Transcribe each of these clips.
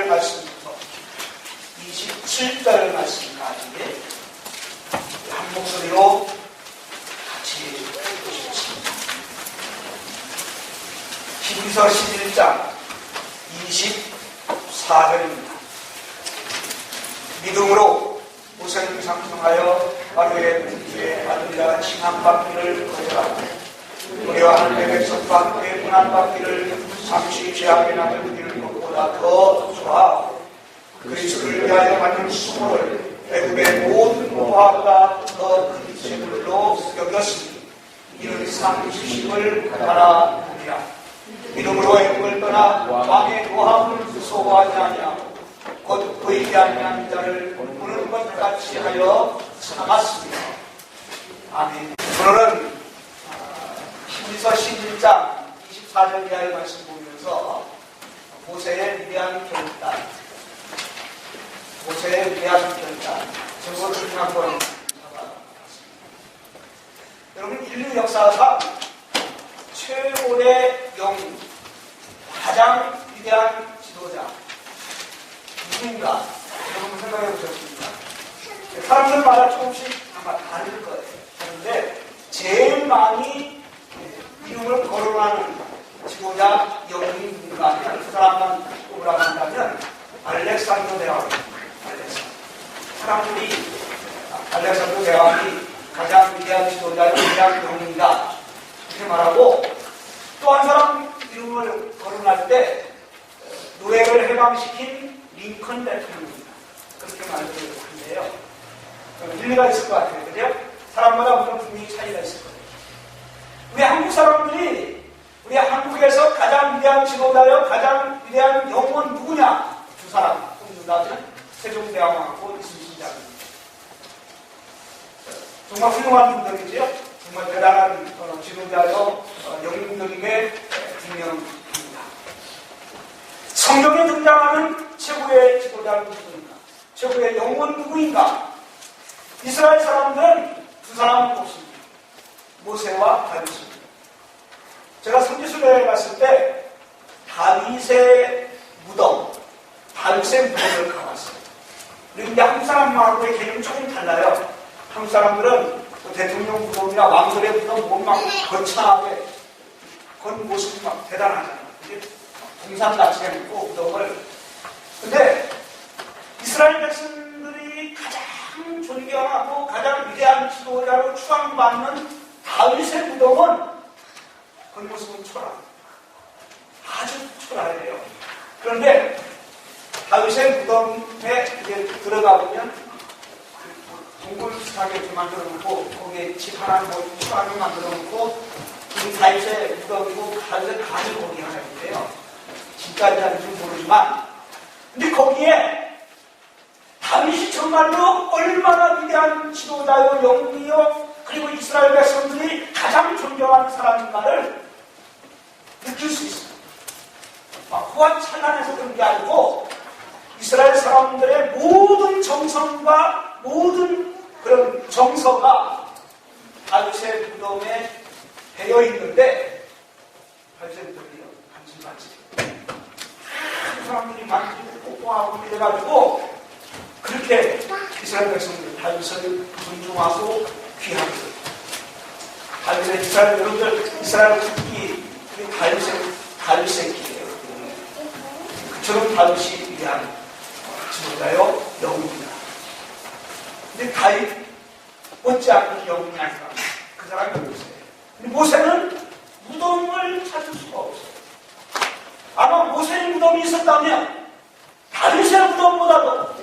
24절 말씀부터 27절 말씀까지 한 목소리로 같이 보시겠습니다. 히브리서 11장 24절입니다. 믿음으로 모세는 상승하여 바로의 군주의 아들이라 칭함받기를 거절하고 우리와 하늘의 백성과 함께 고난받기를 잠시 죄악의 나를 누리는 것보다 더 좋아하고 그리스도를 위하여 받는 수고를 애굽의 모든 노하보다 더 큰 재물로 여겼으니 이는 상식심을 바라보리라. 믿음으로 애굽을 떠나 왕의 노함을 무서워하지 아니하고 곧 보이지 아니한 자를 보는 것 같이 하여 참았습니다. 아멘. 오늘은 히브리서 11장 24절 이하의 말씀 보면서 모세의 위대한 결단, 모세의 위대한 결단, 저것을 좀 한번 잡아봤습니다. 여러분, 인류 역사상 최고의 영웅, 가장 위대한 지도자 누군가 여러분 생각해 보셨습니까? 사람들마다 조금씩 아마 다를 거예요. 그런데 제일 많이 이름을 거론하는 지도자 영웅이 누군가 하면 그 사람만 꼽으라고 한다면 알렉산더 대왕입니다. 사람들이 알렉산더 대왕이 가장 위대한 지도자의 위대한 영웅이다 이렇게 말하고, 또 한 사람 이름을 거론할 때 노예를 해방시킨 링컨 대통령입니다. 그렇게 말을 하는데요. 일리가 있을 것 같아요. 그죠? 사람마다 물론 분명히 차이가 있을 거예요. 우리 한국 사람들이 우리 한국에서 가장 위대한 지도자여 가장 위대한 영웅은 누구냐? 두 사람 꼽는다면 세종대왕하고 이순신 장군입니다. 정말 훌륭한 분들이지요. 정말 대단한 지도자여 영웅들임에 분명합니다. 성경에 등장하는 최고의 지도자는 누구인가? 최고의 영웅은 누구인가? 이스라엘 사람들은 두 사람을 꼽습니다. 모세와 다윗입니다. 제가 성지순례에 갔을 때 다윗의 무덤을 가봤어요. 그런데 한국 사람하고의 개념이 조금 달라요. 한국 사람들은 대통령 무덤이나 왕들의 무덤 보면 막 거창하게 그런 모습이 막 대단하잖아요. 동상같이 해놓고 무덤을. 근데 이스라엘 백성들이 가장 존경하고 가장 위대한 지도자로 추앙받는 다윗의 무덤은 그 모습은 초라합니다. 아주 초라해요. 그런데 다윗의 무덤에 들어가 보면 동굴 비슷하게 이렇게 만들어 놓고 거기에 집 하나 초라하게 만들어 놓고 그 다윗의 무덤이고 다윗의 간이 거기 하나 있는데요. 집까지 하는지 모르지만, 근데 거기에 다윗이 정말로 얼마나 위대한 지도자요 영웅이요 그리고 이스라엘 백성들이 가장 존경하는 사람인가를 느낄 수 있습니다. 호화 찬란해서 그런 게 아니고 이스라엘 사람들의 모든 정성과 모든 그런 정서가 다윗의 무덤에 배어 있는데 다윗의 무덤이요 간질간질 사람들이 만지고 뽀뽀하고 이래가지고 그렇게 이스라엘 백성들이 다윗을 존중하고 귀하게 다윗의 이스라엘 여러분들 이스라엘 국기 다윗의 길이에요. 그처럼 다윗이 위대한 지도자요 영웅입니다. 근데 다윗 못지않은 영웅이 아닌 사람, 그 사람이 모세예요. 근데 모세는 무덤을 찾을 수가 없어요. 아마 모세의 무덤이 있었다면 다윗의 무덤보다도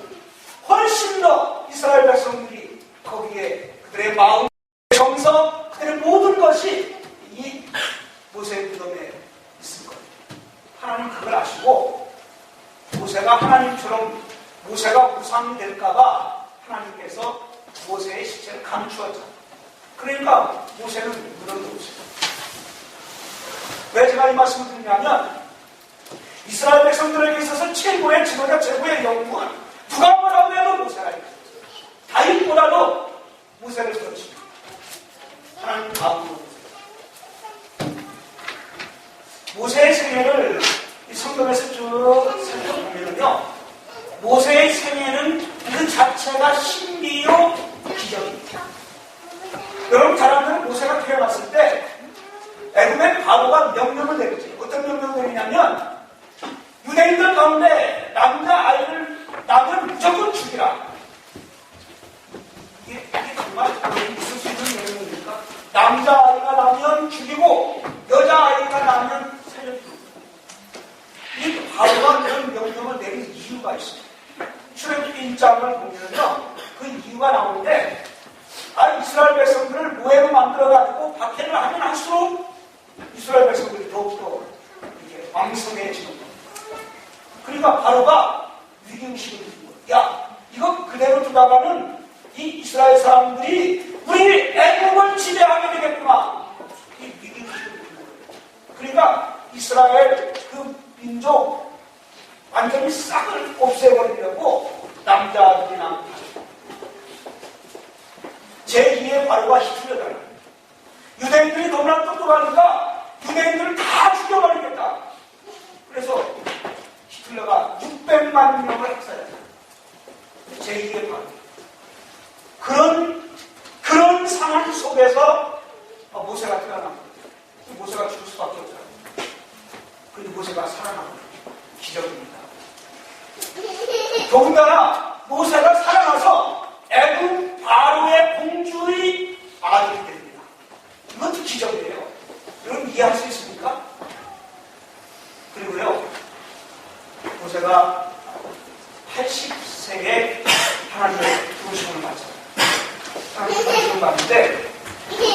훨씬 더 이스라엘 백성들이 거기에 그들의 마음, 정서, 그들의 모든 것이 이 모세의 무덤에 있을 거예요. 하나님 그걸 아시고 모세가 하나님처럼 모세가 우상이 될까봐 하나님께서 모세의 시체를 감추었잖아요. 그러니까 모세는 무덤에 없어요. 왜 제가 이 말씀을 드리냐면 이스라엘 백성들에게 있어서 최고의 지도자, 최고의 영웅은 누가 뭐라고 해도 모세가 있어요. 다윗보다도 모세를 그렇습니다. 하나님 마음으로 모세의 생애를 이 성경에서 쭉 살펴보면요, 모세의 생애는 그 자체가 신비요 기적입니다. 여러분 잘 아는 모세가 태어났을 때 애굽의 바로가 명령을 내리지. 어떤 명령을 내리냐면 유대인들 가운데 남자아이를 낳으면 무조건 죽이라. 이게 정말 있을 수 있는 명령입니까? 남자아이가 낳으면 죽이고 여자아이가 낳으면 살려주고. 이 바로가 그런 명령을 내린 이유가 있습니다. 출애굽기 1장을 보면요 그 이유가 나오는데 이스라엘 백성들을 노예로 만들어가지고 박해를 하면 할수록 이스라엘 백성들이 더욱더 왕성해지는 거예요. 그러니까 바로가 위기의식을 든 거예요. 야, 이거 그대로 두다가는 이 이스라엘 사람들이 우리 애국을 지배하게 되겠구나. 이 위기의식을 든 거예요. 그러니까 이스라엘 그 민족 완전히 싹을 없애버리려고 남자들이나 제2의 바로가 히틀러다. 유대인들이 너무나 똑똑하니까 유대인들을 다 죽여버리겠다. 그래서 히틀러가 600만 명을 학살했다. 제2의 바로. 그런 상황 속에서 모세가 태어납니다. 모세가 죽을 수밖에 없어요. 그런데 모세가 살아납니다. 기적입니다. 더군다나 모세가 살아나서 애굽 바로의 공주의 아들이 됩니다. 이것도 기적이에요. 여러분 이해할 수 있습니까? 그리고요, 모세가 80세에 하나님의 부르심을 받잖아요. 하나님의 부르심을 받는데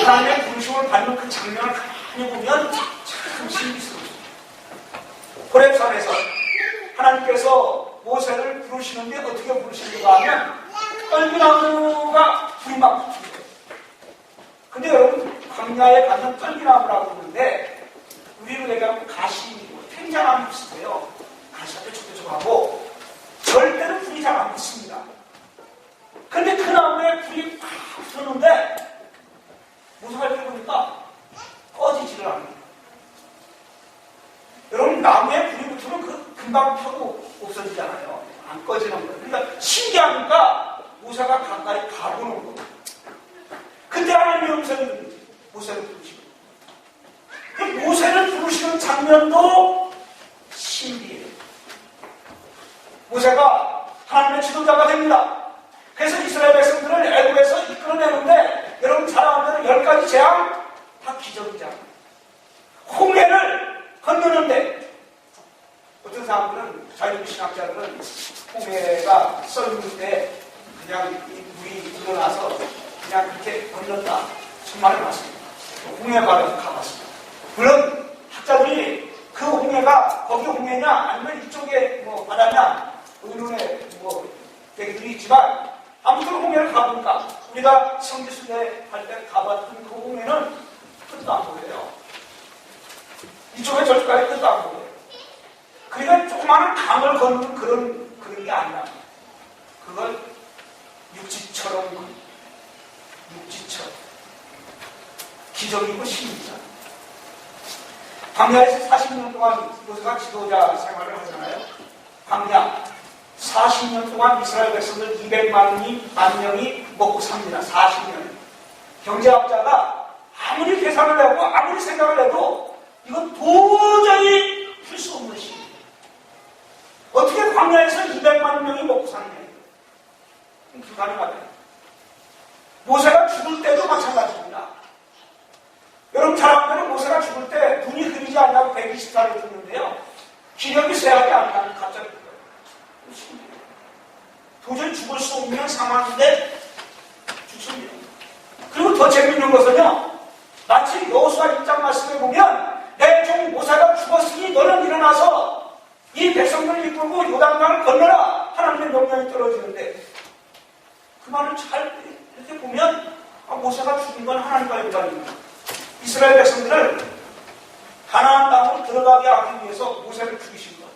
하나님의 부르심을 받는 그 장면을 가만히 보면 참 신비스럽습니다. 호렙산에서 하나님께서 모세를 부르시는데 어떻게 부르시는가 하면 떨기나무가 불이 막 붙습니다. 근데 여러분 광야에 가면 떨기나무라고 그러는데 우리로 얘기하면 가시이고 탱자나무 비슷해요. 가시가 뾰족뾰족하고 절대로 불이 잘 안 붙습니다. 근데 그 나무에 불이 팍 붙었는데 모세가 이렇게 보니까 꺼지지를 않아요. 여러분 나무에 불이 붙으면 그 금방 펴고 없어지잖아요. 안 꺼지는 거예요. 그러니까 신기하니까 모세가 가까이 가보는 거예요. 근데 하나님의 음성이 들리지. 모세를 부르시고. 그 모세를 부르시는 장면도 신비해요. 모세가 하나님의 지도자가 됩니다. 그래서 이스라엘 백성들을 애굽에서 이끌어내는데 여러분 잘 아는 10가지 재앙 다 기적이잖아요. 홍해를 건너는데 어떤 사람들은 자유주의 신학자들은 홍해가 썰물 때 그냥 이 물이 일어나서 그냥 그렇게 건넜다 정말을 봤습니다. 홍해바다에 가봤습니다. 물론 학자들이 그 홍해가 거기 홍해냐 아니면 이쪽에 뭐 바다냐 의론의 뭐 얘기들이 있지만 아무튼 홍해를 가보니까 우리가 성지순례 할 때 가봤던 그 홍해는 끝도 안 보여요. 이쪽에 저쪽까지 끝도 안 보여요. 그러니까 조그마한 강을 걷는 그런 게 아니라 그걸 육지처럼 기적이고 신입니다. 광야에서 40년 동안 모세가 지도자 생활을 하잖아요. 광야 40년 동안 이스라엘 백성들 200만 명이 먹고 삽니다. 40년. 경제학자가 아무리 계산을 해도 아무리 생각을 해도 이건 도저히 풀 수 없는 시입니다. 어떻게 광야에서 200만 명이 먹고 사느냐. 불가능하다. 모세가 죽을 때도 마찬가지입니다. 여러분 잘 알면 모세가 죽을 때 눈이 흐리지 않냐고 120살을 죽는데요. 기력이 쇠하게 안 나면 갑자기 도저히 죽을 수 없는 상황인데 죽습니다. 그리고 더 재밌는 것은요. 마치 여호수아 1장 말씀에 보면 내 종 모세가 죽었으니 너는 일어나서 이 백성들을 이끌고 요단강을 건너라 하나님의 명령이 떨어지는데 그 말을 잘 이렇게 보면 모세가 죽은 건 하나님과의 일관입니다. 이스라엘 백성들을 가나안 땅으로 들어가게 하기 위해서 모세를 죽이신 것.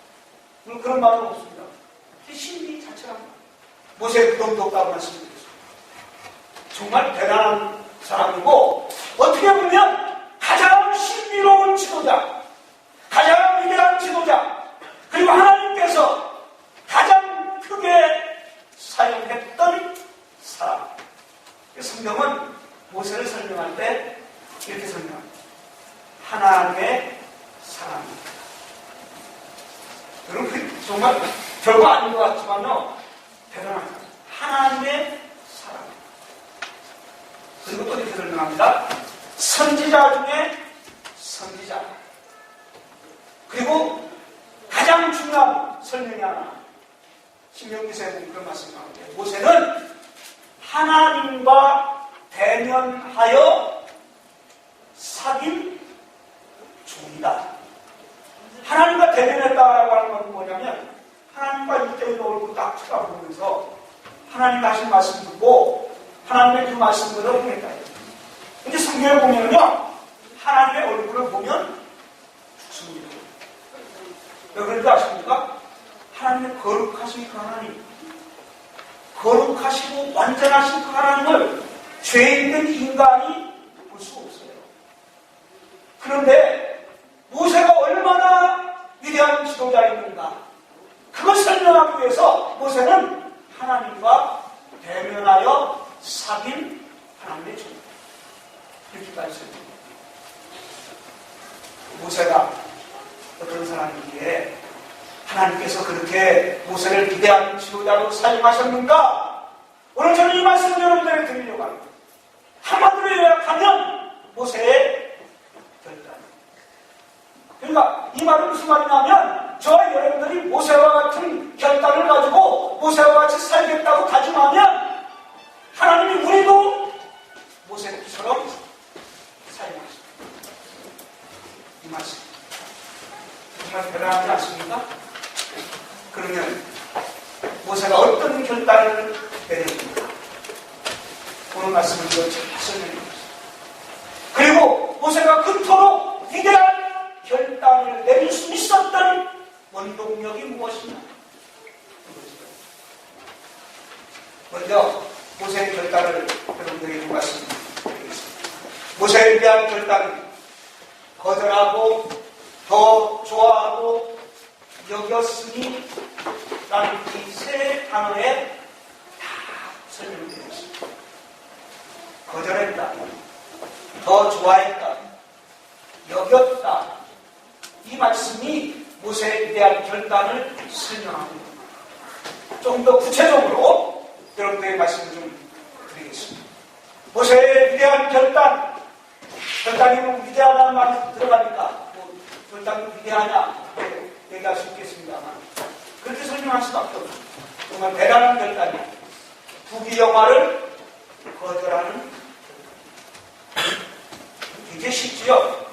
물론 그런 말은 없습니다. 신비 자체가 모세의 부dom도 없다고 말씀드렸습니다. 정말 대단한 사람이고 어떻게 보면 가장 신비로운 지도자, 가장 위대한 지도자, 그리고 하나님께서 가장 크게 모세를 설명할 때 이렇게 설명합니다. 하나님의 사랑입니다. 여러분, 정말 별거 아닌 것 같지만요, 대단합니다. 하나님의 사랑. 그리고 또 이렇게 설명합니다. 선지자 중에 선지자. 그리고 가장 중요한 설명이 하나. 신명기서에 보면 그런 말씀을 하는데, 모세는 하나님과 대면하여 사귄 종이다. 하나님과 대면했다라고 하는 건 뭐냐면, 하나님과 1대1로 얼굴 딱 쳐다보면서 하나님 하신 말씀 듣고 하나님의 그 말씀대로 행했다. 근데 성경에 보면요, 하나님의 얼굴을 보면 죽습니다. 왜 그런지 아십니까? 하나님의 거룩하신 그 하나님, 거룩하시고 완전하신 그 하나님을 죄 있는 인간이 볼 수 없어요. 그런데 모세가 얼마나 위대한 지도자였는가, 그걸 설명하기 위해서 모세는 하나님과 대면하여 사귄 하나님의 종, 이렇게까지 설명합니다. 모세가 어떤 사람이기에 하나님께서 그렇게 모세를 위대한 지도자로 사용하셨는가? 오늘 저는 이 말씀을 여러분들에게 드리려고 합니다. 한마디로 요약하면 모세의 결단. 그러니까 이 말은 무슨 말이냐면, 저와 여러분들이 모세와 같은 결단을 가지고 모세와 같이 살겠다고 다짐하면 하나님이 우리도 모세처럼 사용하십니다. 이 말씀 정말 대단하지 않습니까? 그러면 모세가 어떤 결단을 내렸는가? 오늘 말씀을 이거 잘 설명해 주십시오. 그리고 모세가 그토록 위대한 결단을 내릴 수 있었던 원동력이 무엇이냐? 먼저 모세의 결단을 여러분들에게 말씀드리겠습니다. 모세에 대한 결단은 거절하고 더 좋아하고 여겼으니 라는 이 세 단어에 다 설명드리겠습니다. 거절했다, 더 좋아했다, 여겼다. 이 말씀이 모세에 대한 결단을 설명합니다. 조금 더 구체적으로 여러분들에게 말씀을 좀 드리겠습니다. 모세의 위대한 결단이 뭐 위대하다는 말이 들어가니까 뭐 결단이 위대하냐 얘기할 수 있겠습니다만, 그렇게 설명할 수밖에 없습니다. 정말 대단한 결단이에요. 부귀영화를 거절하는 결단. 굉장히 쉽지요.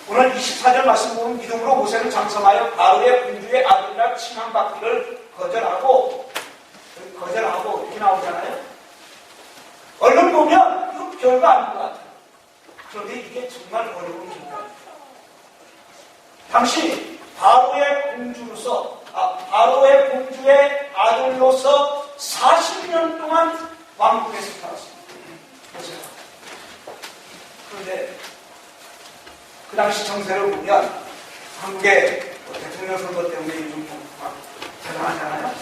오늘 24절 말씀 보면 믿음으로 모세는 장성하여 바로의 공주의 아들이라 칭함받기를 거절하고 이렇게 나오잖아요. 얼른 보면 이거 별거 아닌 것 같아요. 그런데 이게 정말 어려운 일입니다. 당시 바로의 공주의 아들로서 40년 동안 왕국에서 살았습니다. 보세요. 그런데 그 당시 정세를 보면 한국의 대통령 선거 때문에 요즘 대단하잖아요.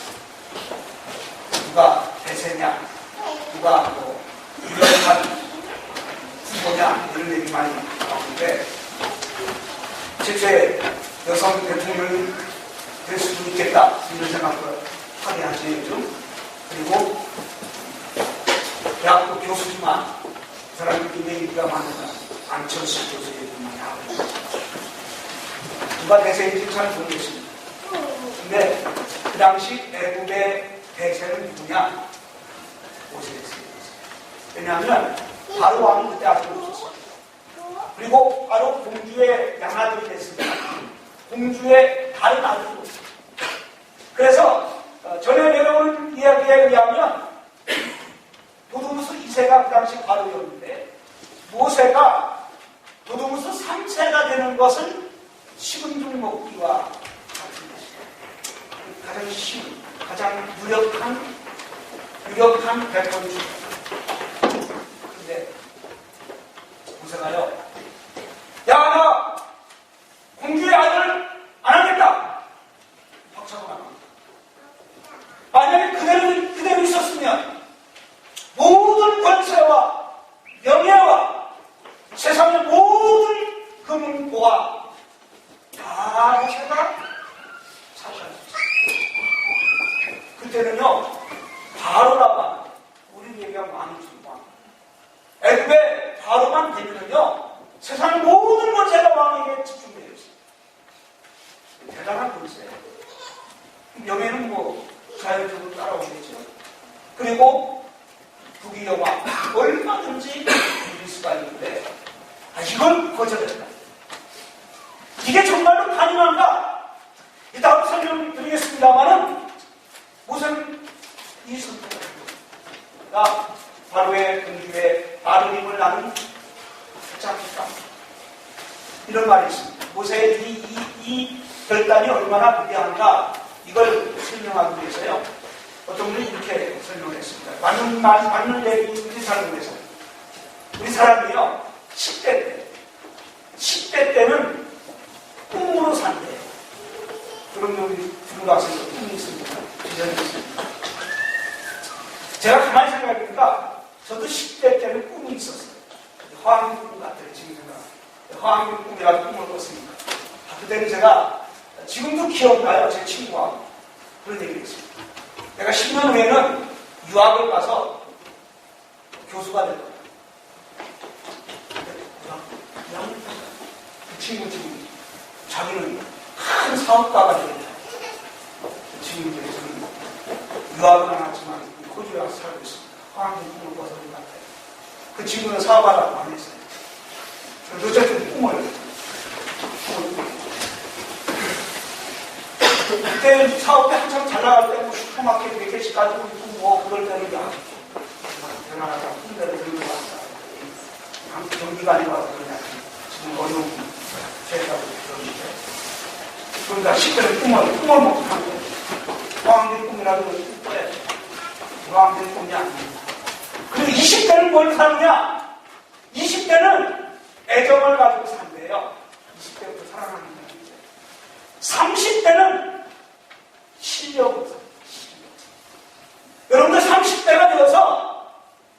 누가 대세냐, 누가 유력한 후보냐, 이런 얘기 많이 나오는데, 실제 여성 대통령이 될 수도 있겠다, 이런 생각을 하게 하죠, 요즘. 그리고 대학교 교수지만 그 사람이 굉장히 인기가 많으니까 안철수 교수 얘기 많이 하고, 누가 대세인지 잘 모르겠습니다. 근데 그 당시 애국의 대세는 누구냐? 모세였어요. 왜냐하면 바로 왕이 그때 아직 없었어요. 그리고 바로 공주의 양아들이 됐습니다. 공주의 다른 아들이 없어요. 그래서 전에 내려온 이야기에 의하면 도두무스 2세가 그 당시 바로였는데, 모세가 도두무스 3세가 되는 것은 식은 죽 먹기와 같은 것이다. 가장 쉬운, 가장 유력한 백번주. 근데 모세가요, 야, 나 공주의 아들 안 하겠다, 박차고 나갑니다. 만약에 그대로 있었으면 모든 권세와 명예와 바로라고 우리 얘기하면 왕이죠. 왕. 애굽의 바로만 되면요 세상 모든 권세가 왕에게 집중되어 있어요. 대단한 권세예요. 명예는 뭐 자연적으로 따라오겠죠. 그리고 부귀영화 얼마든지 누릴 수가 있는데 이걸 거절했다. 이게 정말로 가능한가? 이따 설명드리겠습니다만은 모세는 이 선택을 나 바로의 근주에 아르림을 나는 잡혔다. 이런 말이 있습니다. 모세의 이 결단이 얼마나 위대한가 이걸 설명하기 위해서요. 어떤 분이 이렇게 설명을 했습니다. 맞는 얘기 우리 사람에서 우리 사람이요 10대 때는 꿈으로 산대요. 그런 우리 중고등학생도 꿈이 있습니다. 비전이 있습니다. 제가 가만히 생각해보니까 저도 10대 때는 꿈이 있었어요. 화학의 꿈 같아요. 지금 생각. 화학의 꿈이라고 꿈을 꿨습니다. 그때는 제가 지금도 기억나요. 제 친구와 그런 얘기를 했습니다. 내가 10년 후에는 유학을 가서 교수가 될 거야. 그 친구 지금 자기는 큰 사업가가 되겠다. 지금 이제 저는 유학은 안 왔지만 호주에 와서 살고 있습니다. 화학의 꿈을 꿔서 그런 것 같아요. 그 친구는 사업하라고 안 했어요. 그래서 어쨌든 꿈을 그때 사업 때 한참 잘 나갈 때 뭐 슈퍼마켓 몇 개씩 가지고 있고 뭐 그럴 때는 대단하다. 꿈대로 들고 왔다. 경기가 아니고 와서 그냥 지금 어려운 제다고 그러는데 그러니까 10대는 꿈을 먹고 산 거예요. 왕들의 꿈이라도 꿈꿔야지. 왕들의 꿈이 아닙니다. 그리고 20대는 뭘 사느냐? 20대는 애정을 가지고 산대요. 20대부터 사랑하는 거예요. 30대는 실력으로 산대요. 여러분들 30대가 되어서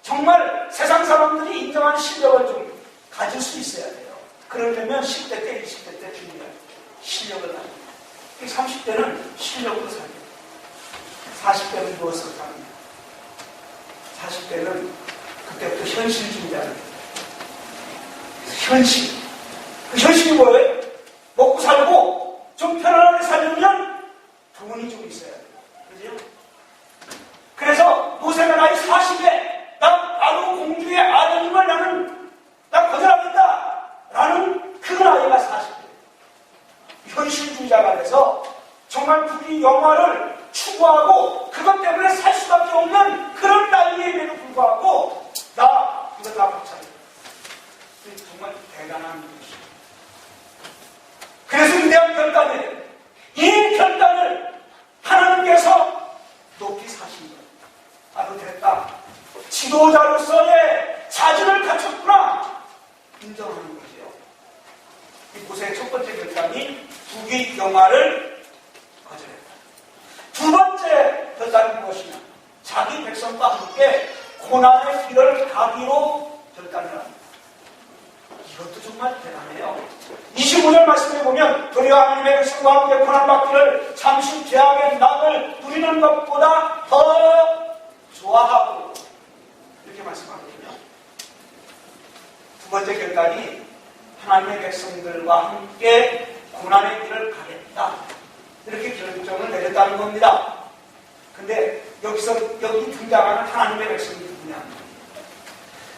정말 세상 사람들이 인정한 실력을 좀 가질 수 있어야 돼요. 그러려면 10대 때, 20대 때 중요해요. 실력을 가지고. 30대는 실력으로 살아요. 40대는 무엇으로 사느냐? 40대는 그때부터 현실주의자예요. 현실. 그 현실이 뭐예요? 먹고 살고 좀 편안하게 살려면 돈이 좀 있어야 돼요. 그죠? 그래서 모세가 나이 40에 나 바로 공주의 아들임을 난 거절하겠다. 라는 그 나이가 40대. 현실주의자가 돼서 정말 부귀 영화를 추구하고 그것 때문에 살 수밖에 없는 그런 나이에도 불구하고 나 이거 다 박차려. 정말 대단한 것이죠. 그래서 위대한 결단이에요. 이 결단을 하나님께서 높이 사신 거예요. 나도 됐다. 지도자로서의 자질을 갖췄구나. 인정하는 거죠. 이 모세의 첫 번째 결단이 부귀 영화를 거절했다. 두 번째 결단은 무엇이냐? 자기 백성과 함께 고난의 길을 가기로 결단을 합니다. 이것도 정말 대단해요. 25절 말씀에 보면 도리어 하나님의 백성과 함께 고난받기를 잠시 죄악의 낙을 누리는 것보다 더 좋아하고 이렇게 말씀하거든요. 두 번째 결단이 하나님의 백성들과 함께 고난의 길을 가겠다. 이렇게 결정을 내렸다는 겁니다. 근데 여기 등장하는 하나님의 백성이 누구냐?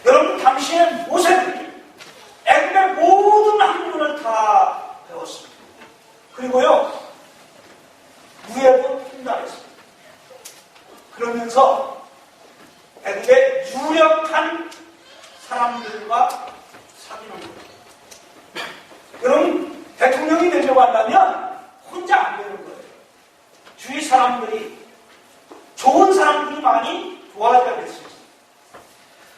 여러분 당시에 모세는 애굽의 모든 학문을 다 배웠습니다. 그리고요 무예도 통달했습니다. 그러면서 애굽의 유력한 사람들과 사귀는 거예요. 여러분 대통령이 되려고 한다면 혼자 안 되는 거예요. 주위 사람들이 좋은 사람들이 많이 도와줘야 될 수 있어요.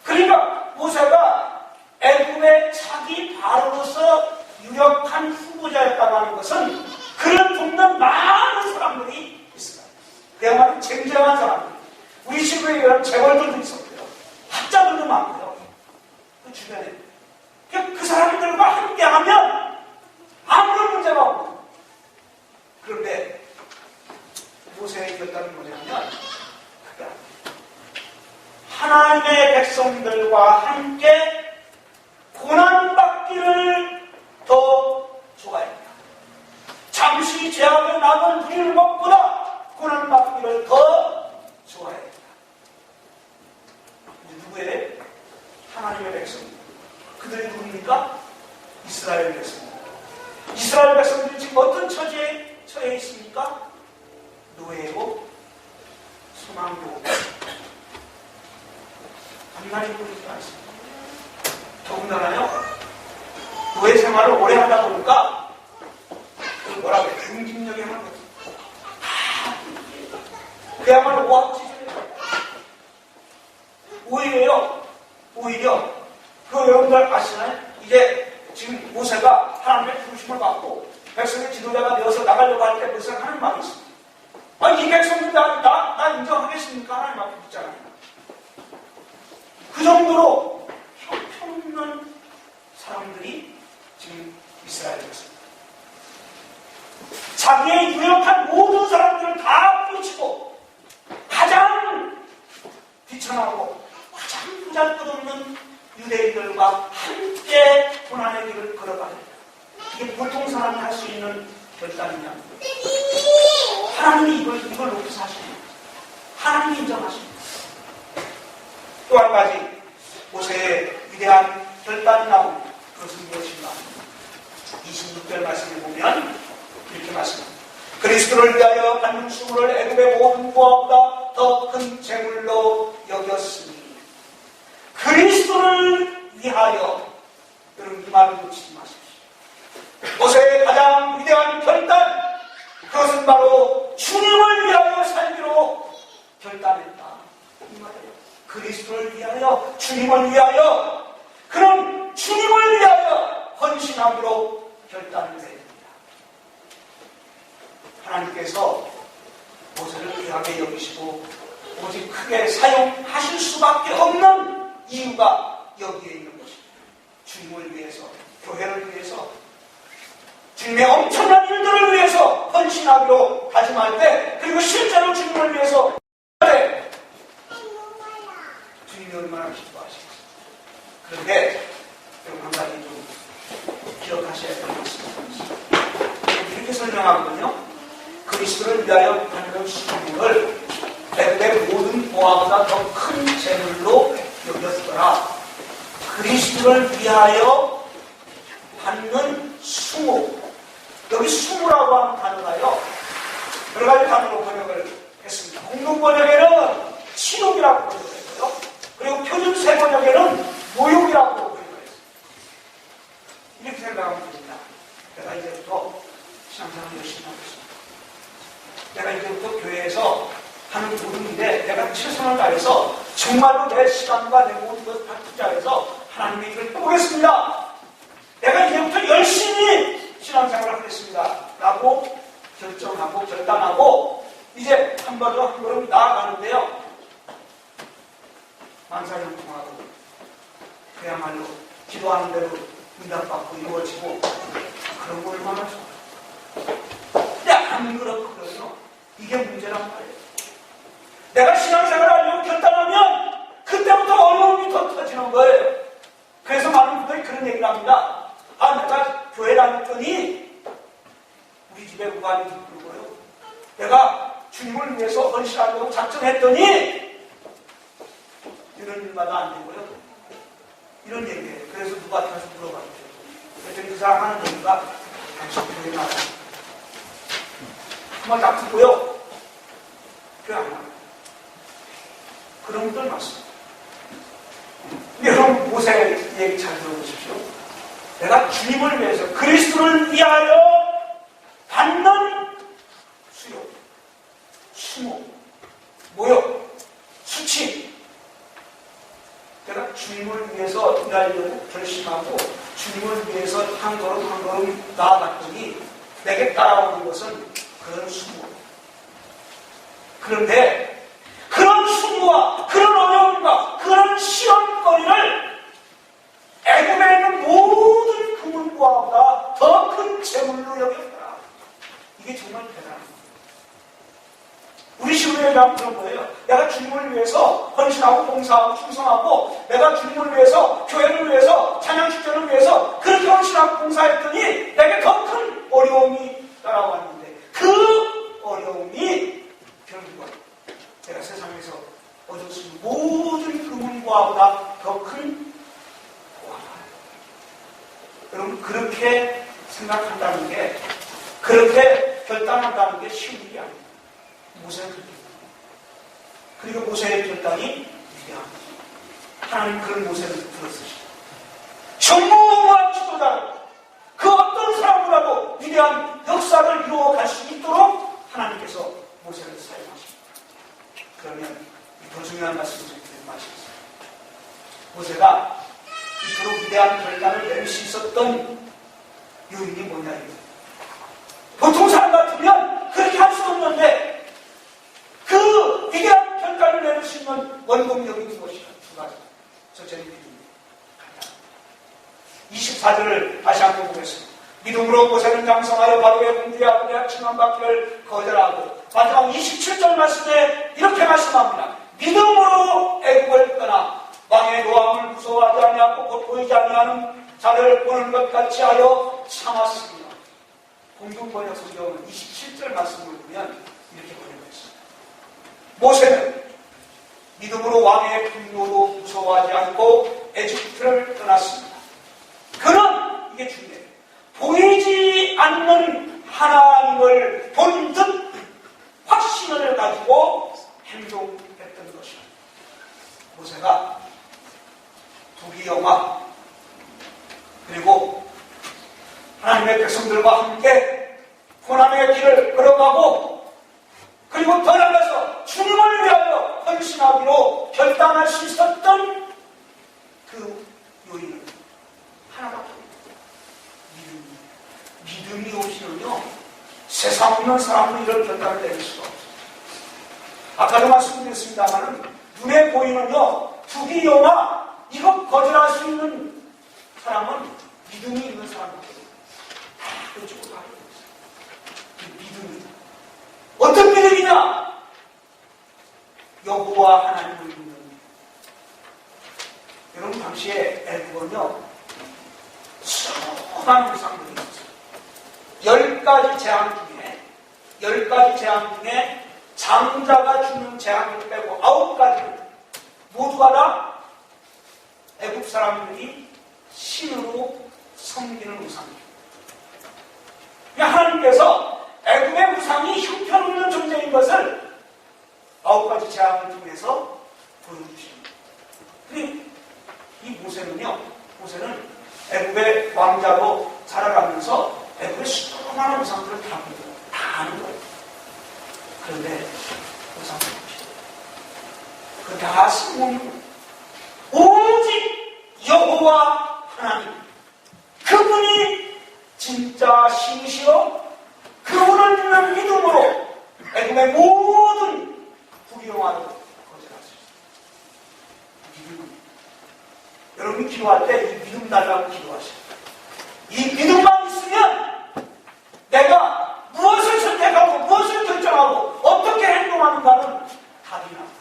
그러니까 모세가 애굽의 차기 바로로서 유력한 후보자였다고 하는 것은 그를 돕는 많은 사람들이 있어요. 그야말로 쟁쟁한 사람들. 우리 시부에 이런 재벌들도 있었고요. 학자들도 많고요. 그 주변에. 그 사람들과 함께하면 아무런 문제가 없고. 그런데 모세의 결단은 뭐냐면 하나님의 백성들과 함께 고난받기를 더 좋아합니다. 잠시 죄악에 남은 누리는 것보다 고난받기를 더 좋아합니다. 누구예요? 하나님의 백성입니다. 그들이 누굽니까? 이스라엘 백성입니다. 이스라엘 백성들이 지금 어떤 처지에 처해 있습니까? 노예고 소망도 반날이 보이지 않습니다. 더군다나요, 노예 생활을 오래 하다 보니까 그 뭐라고 해요? 응집력이 하는 거죠. 그야말로 오합지졸이에요. 오히려 그 여러분들 아시나요? 이제 지금 모세가 하나님의 부르심을 받고 백성의 지도자가 되어서 나가려고 할 때 모세가 하는 말이 있습니다. 아니, 이 백성들 나 인정하겠습니까? 하나님 앞에 묻잖아요. 그 정도로 형편없는 사람들이 지금 이스라엘에 있습니다. 자기의 유력한 모든 사람들을 다 뿌리치고 가장 비천하고 가장 부잘것없는 유대인들과 함께 고난의 길을 걸어가야 됩니다. 이게 보통 사람이 할 수 있는 결단이냐? 하나님이 이걸 높여서 하십니다. 하나님이 인정하십니다. 또 한 가지 모세의 위대한 결단이 나옵니다. 그것은 무엇인가? 26절 말씀을 보면 이렇게 말씀합니다. 그리스도를 위하여 받는 수고를 애굽의 모든 부하보다 더 큰 재물로 여겼으니, 그리스도를 위하여, 여러분 이 말을 놓치지 마십시오. 모세의 가장 위대한 결단, 그것은 바로 주님을 위하여 살기로 결단했다. 이 말이에요. 그리스도를 위하여, 주님을 위하여, 그런 주님을 위하여 헌신하기로 결단을 해야 됩니다. 하나님께서 모세를 귀하게 여기시고 오직 크게 사용하실 수밖에 없는 이유가 여기에 있는 것입니다. 주님을 위해서, 교회를 위해서, 주님의 엄청난 일들을 위해서 헌신하기로 다짐할 때, 그리고 실제로 주님을 위해서 주님이 얼마나 기뻐하시겠습니까? 그런데 여러분 한 가지 좀 기억하셔야 될 것이 있습니다. 이렇게 설명하거든요. 그리스도를 위하여 받는 수고를 애굽의 모든 보화보다 더 큰 재물로 여겼더라. 그리스도를 위하여 받는 수모, 여기 수모라고 하는 단어가요, 여러 가지 단어로 번역을 했습니다. 공동 번역에는 치욕이라고 번역을 했고요, 그리고 표준세 번역에는 모욕이라고 번역을 했습니다. 이렇게 생각하면 됩니다. 내가 이제부터 신앙생활 열심히 하겠습니다. 내가 이제부터 교회에서 하는 모든 일에 내가 최선을 다해서 정말로 내 시간과 내 모든 것을 다 투자해서 하나님의 일을 해보겠습니다. 내가 이제부터 열심히 신앙생활을 하겠습니다. 라고 결정하고 결단하고 이제 한 걸음 나아가는데요. 만사형통하고 그야말로 기도하는 대로 응답받고 이루어지고 그런 거 얼마나 좋아요. 근데 안 그렇거든요. 이게 문제란 말이에요. 내가 신앙생활을 하려고 결단하면 그때부터 어려움이 더 터지는 거예요. 그래서 많은 분들이 그런 얘기를 합니다. 아, 내가 교회 다녔더니 우리 집에 우관이 부르고요. 내가 주님을 위해서 헌신하려고 작정했더니 이런 일마다 안 되고요. 이런 얘기예요. 그래서 누구한테 가서 물어봤죠. 그랬더니 그 사람 하는 얘기가 당신 교회 나와요. 정말 딱 듣고요. 교회 안 나와요. 그런 분들 많습니다. 여러분 모세 얘기 잘 들어보십시오. 내가 주님을 위해서 그리스도를 위하여 받는 수욕, 수모, 모욕, 수치, 내가 주님을 위해서 일하려고 결심하고 주님을 위해서 한 걸음 한 걸음 나아갔더니 내게 따라오는 것은 그런 수모. 그런데 그런 수모와 그런 어려움과 그런 시험거리를 애굽에 있는 모든 금은보화보다 더 큰 재물로 여겼더라. 이게 정말 대단한 겁니다. 우리 시골에 가면 그런 거예요. 내가 주님을 위해서 위해서 헌신하고 봉사하고 충성하고 내가 주님을 위해서 교회를 위해서 찬양 축제를 위해서 그렇게 헌신하고 봉사했더니 내게 더 큰 어려움이 따라왔는데 그 어려움이 결국은 내가 세상에서 얻을 수 있는 모든 금은과보다 더 큰 보화가 여러분 그렇게 생각한다는 게 그렇게 결단한다는 게 쉬운 일이 아닙니다. 모세는 그렇게 그리고 모세의 결단이 위대합니다. 하나님 그런 모세를 들었으시고 전무후무한 지도자로 그 어떤 사람보다도 위대한 역사를 이루어갈 수 있도록 하나님께서 모세를 사용하십니다. 그러면 더 중요한 말씀을 드리는 말씀이습니다. 모세가 이토록 위대한 결단을 내릴 수 있었던 요인이 뭐냐 이거예요. 보통 사람 같으면 그렇게 할 수 없는데 그 위대한 결단을 내릴 수 있는 원동력이 무엇이냐? 두 가지. 첫째는 믿음입니다. 24절을 다시 한번 보겠습니다. 믿음으로 모세는 장성하여 바로의 공주의 아버지와 칭함받기를 거절하고 마지막 27절 말씀에 이렇게 말씀합니다. 믿음으로 애국을 떠나 왕의 노함을 무서워하지 아니하고 곧 보이지 아니하는 자를 보는 것 같이 하여 참았습니다. 공동 번역 성경은 27절 말씀을 보면 이렇게 번역되어 있습니다. 모세는 믿음으로 왕의 분노도 무서워하지 않고 에집트를 떠났습니다. 그는 이게 중요해요. 보이지 않는 하나님을 본 듯 확신을 가지고 행동했던 것입니다. 모세가 부귀영화 그리고 하나님의 백성들과 함께 고난의 길을 걸어가고 그리고 더 나아가서 주님을 위하여 헌신하기로 결단할 수 있었던 그 요인은 하나밖에 없습니다. 믿음이 없이는요 세상 없는 사람은 이런 결단을 내릴 수가 없어요. 아까도 말씀드렸습니다만 눈에 보이는요 부귀영화 이거 거절할 수 있는 사람은 믿음이 있는 사람밖에 없어요. 그쪽으로 가는 거예요. 믿음입니다. 어떤 믿음이냐? 여호와 하나님을 믿는 믿음. 여러분 당시에 애국은요 수많은 우상들이 있었어요. 10가지 재앙 중에 장자가 죽는 재앙을 빼고 9가지를 모두가 다 애국 사람들이 신으로 섬기는 우상입니다. 하나님께서 애국의 우상이 형편없는 존재인 것을 9가지 재앙을 통해서 보여주십니다. 그리고 이 모세는 애국의 왕자로 자라가면서 애국의 수많은 우상들을 다 아는 거예요. 그런데 우상들 그 다 숨은 오직 여호와 하나님 그분이 진짜 신이시여 그분을 믿는 믿음으로 애국의 모든 부귀영화를 거절할 수 있습니다. 믿음은 여러분이 기도할 때 이 믿음 달라고 기도하세요. 이 믿음만 있으면 내가 무엇을 선택하고 무엇을 결정하고 어떻게 행동하는가는 답이 나옵니다.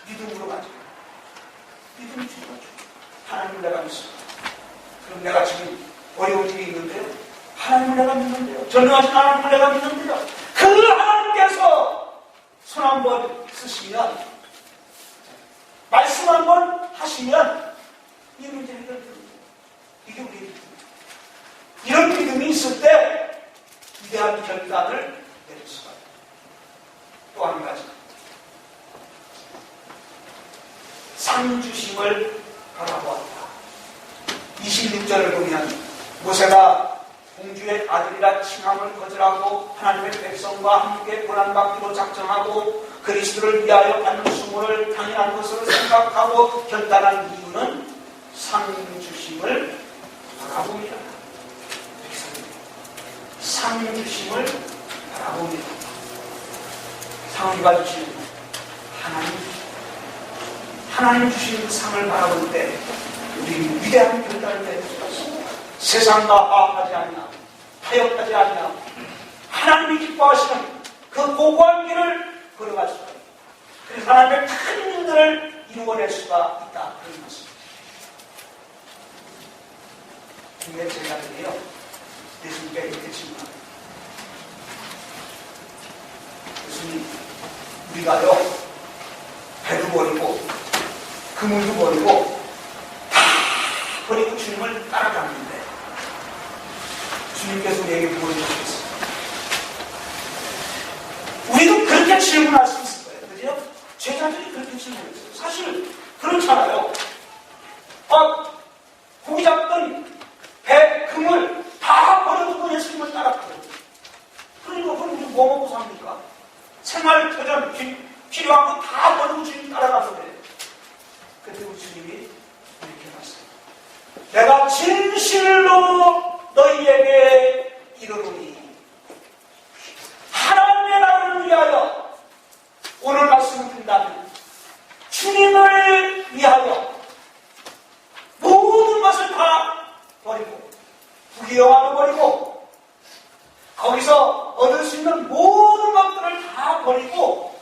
믿음으로 가자. 믿음이 중요하죠. 하나님을 내가 믿습니다. 그럼 내가 지금 어려운 일이 있는데요. 하나님을 내가 믿는데요. 전능하신 하나님을 내가 믿는데요. 그 하나님께서 손 한 번 쓰시면 말씀 한 번 하시면 이 문제 해결됩니다. 이게 우리의 믿음입니다. 이런 믿음이 있을 때 위대한 결단을 내릴 수가 있습니다. 또 한 가지 상 주심을 바라보았다. 26절을 보면 모세가 공주의 아들이라 칭함을 거절하고 하나님의 백성과 함께 고난받기로 작정하고 그리스도를 위하여 받는 수모를 당연한 것으로 생각하고 결단한 이유는 상 주심을 바라봅니다. 상 주심을 바라봅니다. 상을 받으시는 하나님 주신 상을 바라볼 때 우리는 위대한 결단을 내릴 수가 있습니다. 세상과 화합하지 않냐, 타협하지 않냐, 하나님이 기뻐하시는 그 고고한 길을 걸어갈 수가 있습니다. 그래서 하나님의 큰 일들을 이루어낼 수가 있다. 그런 말씀입니다. 근데 제가 그래요. 예수님께 이렇게 질문합니다. 예수님, 우리가요, 배도 버리고, 그물도 버리고, 다 버리고 주님을 따라갔는데, 주님께서 우리에게 뭘 주시겠어요? 우리도 그렇게 질문할 수 있을 거예요. 그죠? 제자들이 그렇게 질문했어요. 사실, 그렇잖아요. 고기 잡던 배, 그물 다 버려두고 예수님을 따랐거든요. 그러니까 그럼 우리 뭐 먹고 삽니까? 생활 터전 필요한 거 다 버리고 주님 따라가서 그래요. 그때 우리 주님이 이렇게 말씀해요. 내가 진실로 너희에게 이르노니 하나님의 나라를 위하여 오늘 말씀을 듣는다면 주님을 위하여 모든 것을 다 버리고 부귀영화도 버리고 거기서 얻을 수 있는 모든 것들을 다 버리고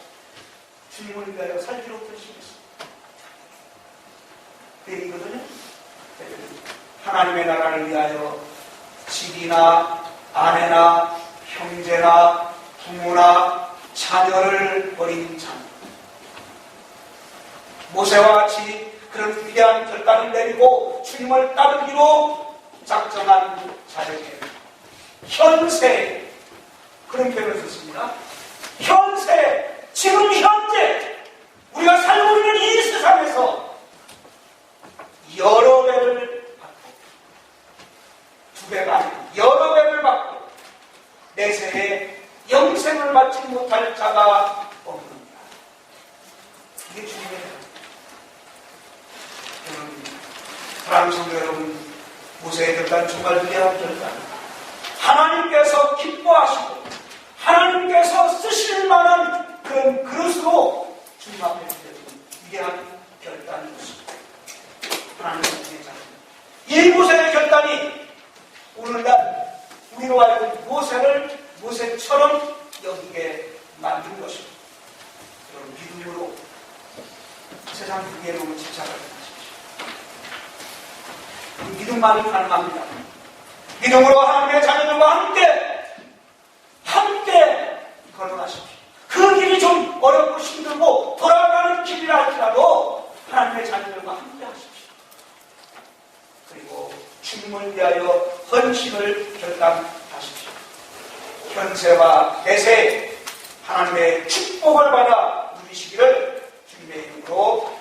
주님을 위하여 살기로 결심했습니다. 그 얘기거든요. 하나님의 나라를 위하여 집이나 아내나 형제나 부모나 자녀를 버린 자녀, 모세와 같이 그런 위대한 결단을 내리고 주님을 따르기로 작정한 자에게 현세, 그런 표현을 썼습니다. 현세, 지금 현재 우리가 살고 있는 이 세상에서 여러 배를 받고, 두 배가 아니고 여러 배를 받고 내세에 영생을 받지 못할 자가 없느니라. 이게 주님의 결론입니다. 사랑하는 성도 여러분, 모세의 결단 정말 위대한 결단, 하나님께서 기뻐하시고 하나님께서 쓰실 만한 그런 그릇으로 주님 앞에 드려진 위대한 결단이었습니다. 하나님의 자녀, 이 모세의 결단이 오늘날 우리로 하여금 모세를 모세처럼 여기게 만든 것입니다. 여러분, 믿음으로 세상 두개로 집착을 하십시오. 그 믿음만이 가능합니다. 믿음으로 하나님의 자녀들과 함께 걸어가십시오. 그 길이 좀 어렵고 힘들고 돌아가는 길이라 할지라도 하나님의 자녀들과 함께 하십시오. 그리고 주님을 위하여 헌신을 결단하십시오. 현세와 대세 하나님의 축복을 받아 누리시기를 주님의 이름으로